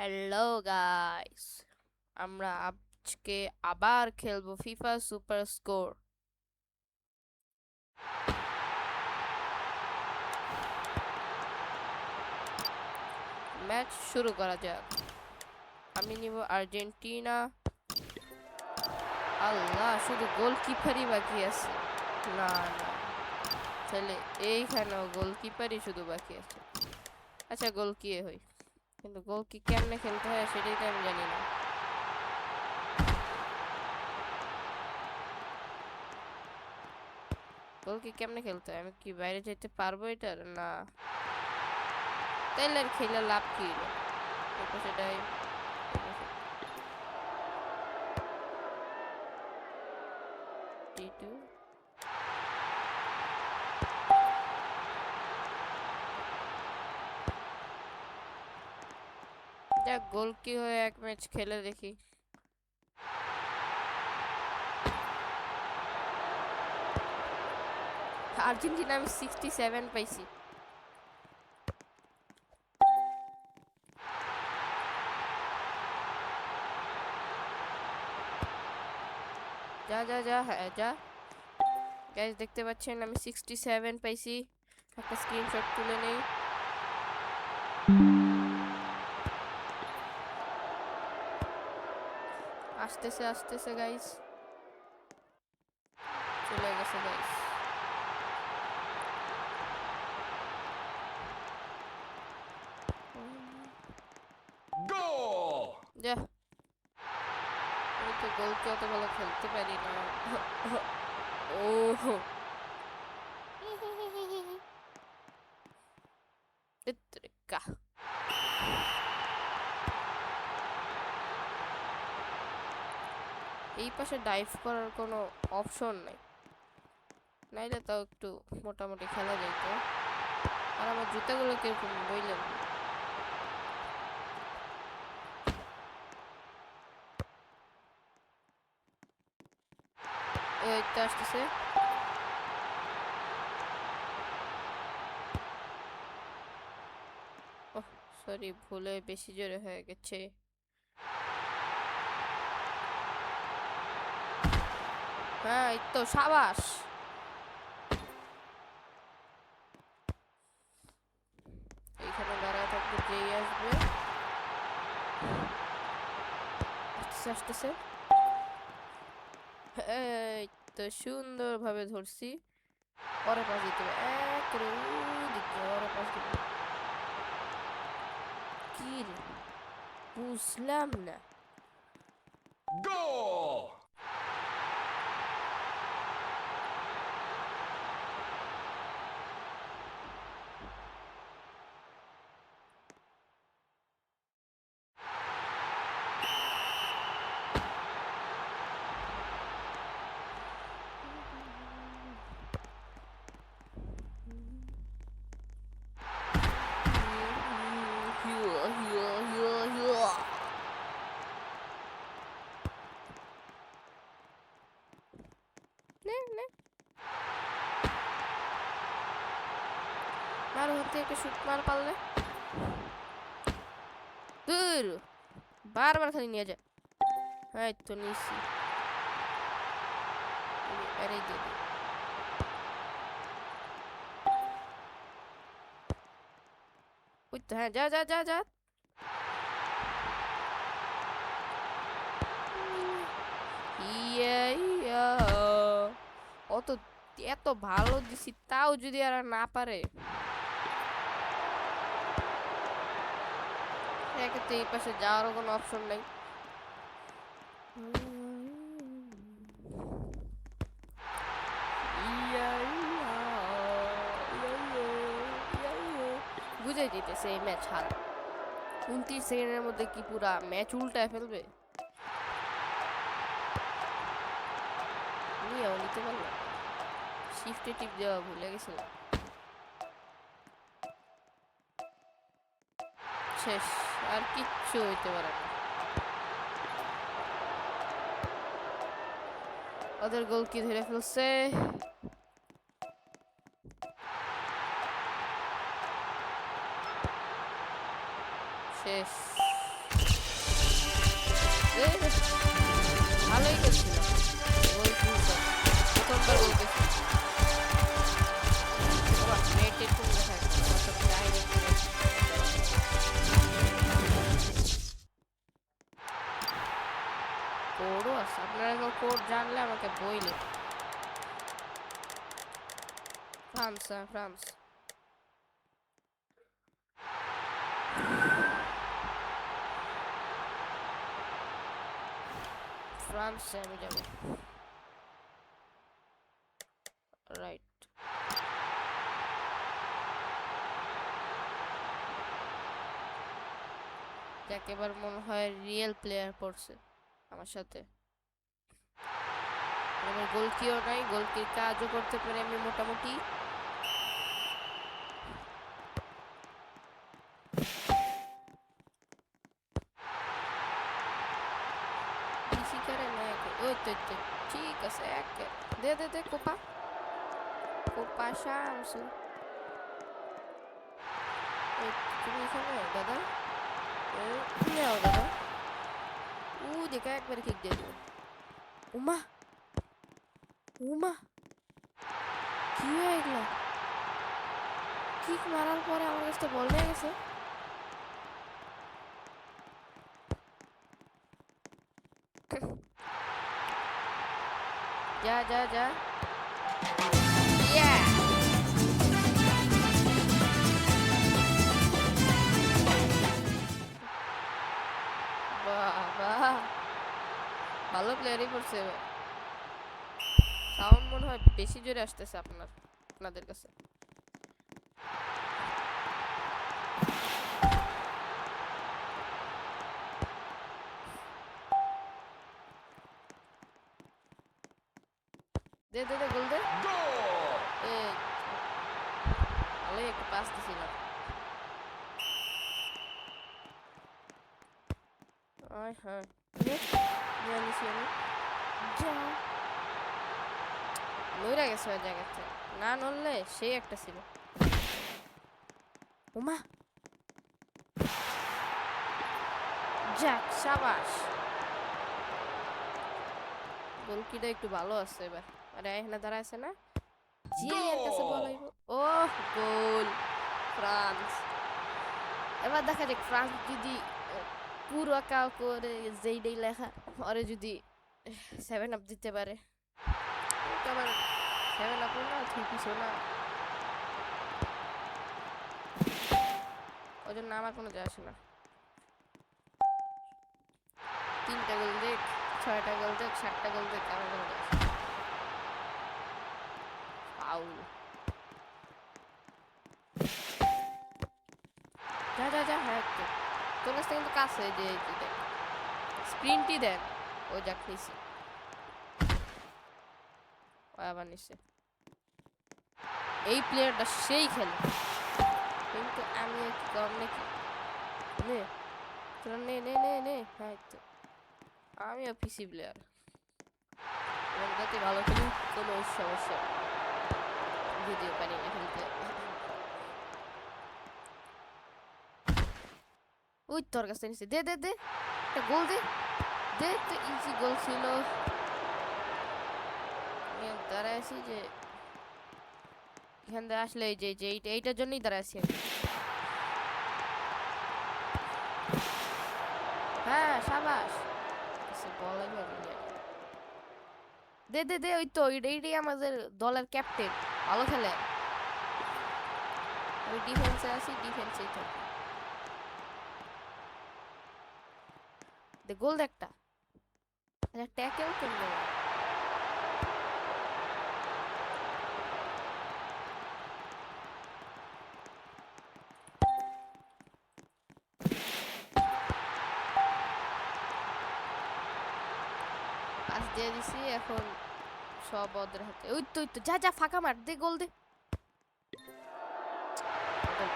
Hello guys, আমরা আজকে আবার খেলবো ফিফা সুপার স্কোর। ম্যাচ শুরু করা যাক। আমি নিব আর্জেন্টিনা। আল্লাহ, শুধু গোলকিপারই বাকি আছে। না না, তাহলে এইখানেও গোলকিপারই শুধু বাকি আছে। আচ্ছা, গোল কি হই, কিন্তু গোল কি কেমনে খেলতে হয় সেটাই তো আমি জানি না। গোল কি কেমনে খেলতে হয়? আমি কি বাইরে যেতে পারবো এটার? না, তাইলে আর খেলে লাভ কি হলো? এই পাশেটাই, এই পাশে T2। যাক, গোল কি হয়ে এক ম্যাচ খেলে দেখি। আর্জেন্টিনা আমি 67 পাইছি। যা যা যা, হ্যাঁ যা। গাইস দেখতে পাচ্ছেন আমি 67 পাইছি। একটা স্ক্রিনশট তুলে নেই। আসতেছে আসতেছে গাইস, চলে গেছে গাইস। যা, আমি তো গোলকে অত ভালো খেলতে পারি না। ও কা, এই পাশে ডাইভ করার কোনো অপশন নাই, নাইলে তাও একটু মোটামুটি খেলা যাইতো। আর আমার জুতাগুলো কিরকম বইলেন। এই তো আসতেছে। ওহ সরি, ভুলে বেশি জোরে হয়ে গেছে। হ্যাঁ এই তো, সাবাস। এইখানে দাঁড়ায় থাকবো, যেই আসবে। আসতেছে আসতেছে। এই তো সুন্দরভাবে ধরছি। পরে পাশ দিতে হবে, একেবারে দিকে ওরে পাশ দিবে। কি রে, বুঝলাম না। নে নে, মার ওখান থেকে একটা শুট মার পারলে। দূর, বারবার খালি নিয়ে যায়। হ্যাঁ এই তো নিছি। এরই দিয়ে দিই। ওই তো, হ্যাঁ যা যা যা যা। ইয়া ইয়া, অত এত ভালো দিছি তাও যদি আর না পারে। একে তো এই পাশে যাওয়ারও কোনো অপশন নাই। ইয়া ইয়া, ইয়া ইয়া, ইয়া ইয়া। বুঝাই দিতেছে এই ম্যাচ হার। 29 সেকেন্ডের মধ্যে কি পুরা ম্যাচ উল্টায় ফেলবে? নিয়েও নিতে পারলাম না, শিফটে টিপ দেওয়া ভুলে গেছিলাম। শেষ, আর কিচ্ছু হইতে পারে না। ওদের গোল কি ধরে ফেলছে। শেষ। এই রে, ভালোই খেলছিল গোল কিপার প্রথমবার গোল দিয়েছে বাবা নেটে কোন দেখা যাচ্ছে ডাইরেক্ট কোডও আছে আপনারা কেউ কোড জানলে আমাকে বইলে ফ্রান্স ফ্রান্স ফ্রান্সে আমি যাবো রাইট যাকে এবার মনে হয় রিয়েল প্লেয়ার পড়ছে আমার সাথে এবার গোলকিও নাই গোলকির কাজও করতে পারি আমি মোটামুটি বেশি করে না ওই তো ঠিক আছে এক দে দে দে কোপা কোপা শামসু তুমি এখানে দাদা নাও দাদা দেখা একবারে কিক দিয়ে দেবো উমা উমা কি হয়ে গেল কিক মারার পরে আমার কাছে বল নিয়ে গেছে যা যা যা ভালো প্লেয়ারই পড়ছে সাউন্ড মনে হয় বেশি জোরে আসতেছে আপনাদের কাছে দে দে দে গোল দে ভালোই একটা পাস দিছিলাম হ্যাঁ নইরা গেছে ওই জায়গাতে না নড়লে সেই একটা ছিল উমা যাক সাবাস গোলকিটা একটু ভালো আছে এবার আরে এখানে দাঁড়ায় আছে না জি এর কাছে বল আইবো ও গোল ফ্রান্স এবার দেখা যাক ফ্রান্স যদি পুরো কাউ করে যেইটাই লেখা ওরে যদি 7 আপ দিতে পারে আবার 7 আপ না 3 পিস না ওই জন্য আমার কোনো যায় আসে না 3টা গোল দেখ 6টা গোল দেখ 7টা গোল দেখ আমার কোনো যায় আসে ফাউল যা যা যা হ্যাঁ তোর কাছ থেকে কিন্তু কাছে যে স্প্রিন্টই দেন ও যাক নিছে আবার নিছে এই প্লেয়ারটা সেই খেলে কিন্তু আমি একটু কম নাকি নে তোরা নে নে নে নে হ্যাঁ তো আমিও পিসি প্লেয়ার যাতে ভালো খেলি কোনো সমস্যা যদিও পারি না খেলতে ওই তোর কাছে নিছে দে দে দে একটা গোল দে দে তো ইজি গোল ছিল আমি দাঁড়ায় আছি যে এখান থেকে আসলে এই যে এইটার জন্যই দাঁড়ায় আছি হ্যাঁ সাবাস বল দে দে দে ওই তো এইটাই আমাদের দলের ক্যাপ্টেন ভালো খেলে আমি ডিফেন্সে আছি ডিফেন্সেই থাকি দে গোল দে একটা ট্যাকেল করবে পাস দিয়ে দিছি এখন সব ওদের হাতে ওই তো যা যা ফাঁকা মার দে গোল দে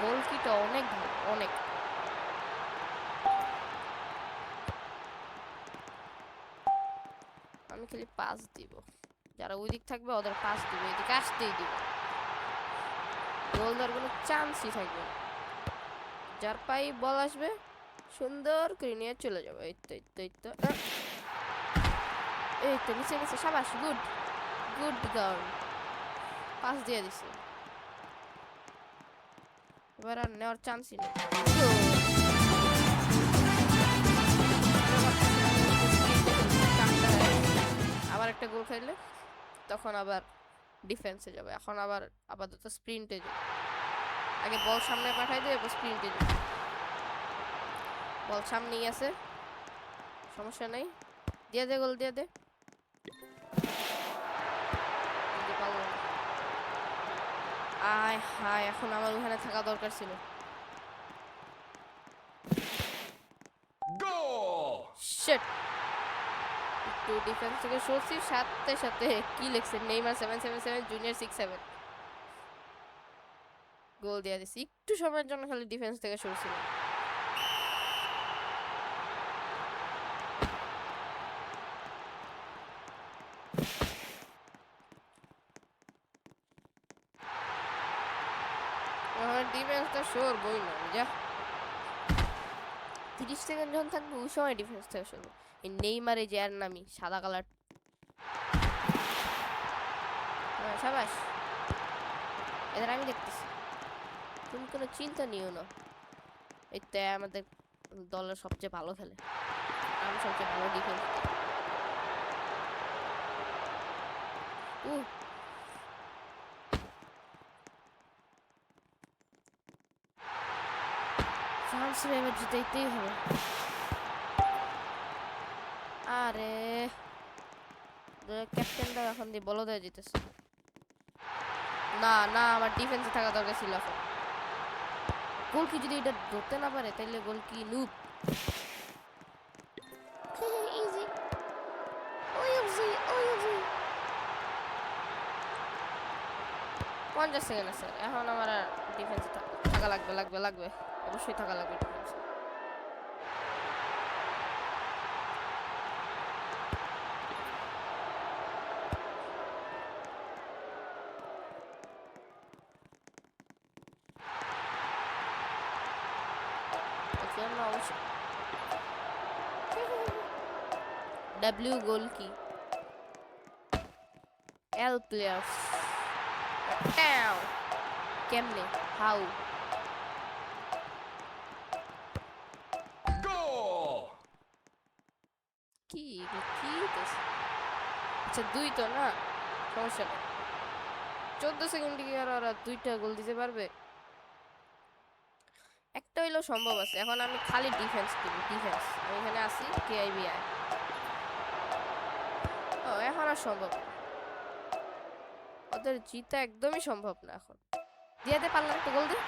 গোল কিটা অনেক ভালো অনেক আমি খালি পাস দিব যারা ওই দিক থাকবে ওদের পাস দিব এদিকে আসতেই দিব গোল দেওয়ার কোনো চান্সই থাকবে যার পায়ে বল আসবে সুন্দর করে নিয়ে চলে যাবো। এই তো এই তো এই তো এই তো নিচে নিচে, সাবাস, গুড গুড গার্ল, পাস দিয়ে দিছে। এবার আর নেওয়ার চান্সই নেই। আবার একটা গোল খাইলে তখন আবার ডিফেন্সে যাবে। এখন আবার আপাতত স্প্রিন্টে যাবে। আগে বল সামনে পাঠাই দিয়ে এবার স্প্রিন্টে যাবে। বল সামনেই আছে, সমস্যা নেই, দিয়ে দে, গোল দিয়ে দে। আয় হায়, এখন আমার ওখানে থাকা দরকার ছিল। শিট, একটু ডিফেন্স থেকে সরছি, সাথে সাথে কি লিখছে, নেইমার 777 জুনিয়র 67, গোল দিয়ে দিছি। একটু সময়ের জন্য খালি ডিফেন্স থেকে সরছিল। আমার ডিফেন্সটা সরবই না, যা 30 সেকেন্ড যখন থাকবে ওই সময় ডিফেন্স থেকে সরবো। এই নেইমারে যে আর নামি সাদা কালার, সাবাস, এদের আমি দেখতেছি, তুমি কোনো চিন্তা নিও না। এতে আমাদের দলের সবচেয়ে ভালো খেলে, আমি সবচেয়ে ভালো ডিফেন্স। ফ্রান্সের এবার জিতাইতেই হবে। আরে ক্যাপ্টেনটা এখন দিয়ে বলো দেয় জিতেছে। না না, আমার ডিফেন্সে থাকা দরকার ছিল এখন। গোল কি যদি এটা ধরতে না পারে তাহলে গোল কি নুব। ইজি, ওই ইজি, ওই ইজি। 50 সেকেন্ড আছে এখন, আমার আর ডিফেন্সে থাকা লাগবে লাগবে লাগবে, অবশ্যই থাকা লাগবে ডিফেন্সে। W গোল কি, L players, কেমনে, হাউ, কি কি আচ্ছা 2 তো না, সমস্যা নেই। 14 সেকেন্ড কি আর ওরা 2টা গোল দিতে পারবে? একটা হইলেও সম্ভব আছে। এখন আমি খালি ডিফেন্স করি, ডিফেন্স। আমি এখানে আসি KIBI। ও এখন আর সম্ভব না, ওদের জিতা একদমই সম্ভব না এখন। দিয়ে দে, পারলাম একটা গোল দে।